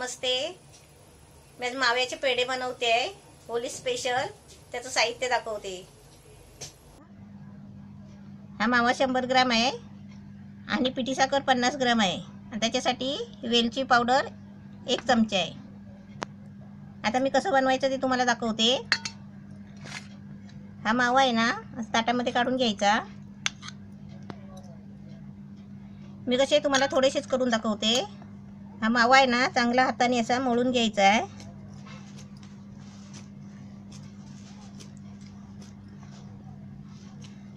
नमस्ते. मी आज माव्याचे पेढे बनवते आहे, होली स्पेशल. त्याचं साहित्य दाखवते. हा मावा 100 ग्राम आहे आणि पिठी साखर 50 ग्राम आहे आणि त्याच्यासाठी वेलची पावडर 1 चमचा आहे. आता मी कसं बनवायचं ते तुम्हाला दाखवते. हा मावा आहे ना, ताटामध्ये काढून घ्यायचा. मी कसे तुम्हाला थोडेसेच करून दाखवते. हा मावा आहे ना, चांगला हाताने असा मळून घ्यायचा आहे.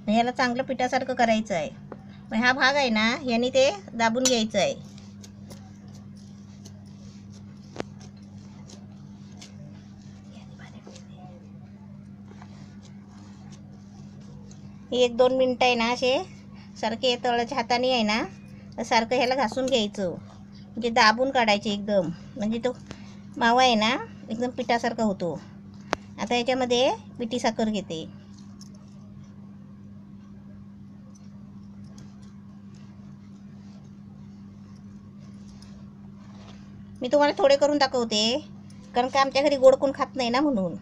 याला चांगलं पिठासारखं करायचं आहे. मग हा भाग आहे ना, याने ते दाबून घ्यायचं आहे. हे 1-2 मिनिटं आहे ना, असे सारखे तळाच्या हाताने आहे ना, सारखं ह्याला घासून घ्यायचं. म्हणजे दाबून काढायचे एकदम, म्हणजे तो मावा आहे ना एकदम पिठासारखा होतो. आता याच्यामध्ये पिठी साखर घेते. मी तुम्हाला थोडे करून दाखवते, कारण का आमच्या घरी गोड कोण खात नाही ना, म्हणून.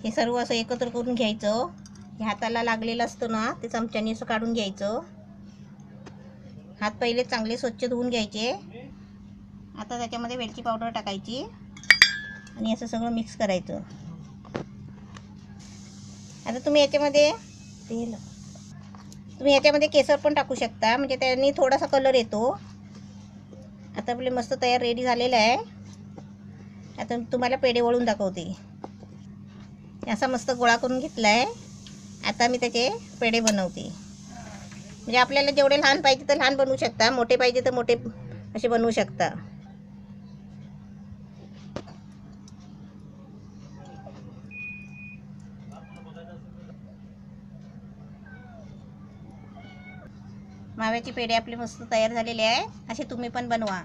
हे सर्व असं एकत्र करून घ्यायचं. हे हाताला लागलेलं असतं ना, ते चमच्याने असं काढून घ्यायचं. हात पहिले चांगले स्वच्छ धुवून घ्यायचे. आता त्याच्यामध्ये वेलची पावडर टाकायची आणि असं सगळं मिक्स करायचं. आता तुम्ही याच्यामध्ये केसर पण टाकू शकता, म्हणजे त्याने थोडासा कलर येतो. आता आपले मस्त तयार रेडी झालेलं आहे. आता तुम्हाला पेढे वळून दाखवते. असा मस्त गोळा करून घेतला आहे. आता मी त्याचे पेढे बनवते. म्हणजे आपल्याला जेवढे लहान पाहिजे तर लहान बनवू शकता, मोठे पाहिजे तर मोठे असे बनवू शकता. माव्याचे पेढे आपले मस्त तयार झालेले आहे. असे तुम्ही पण बनवा.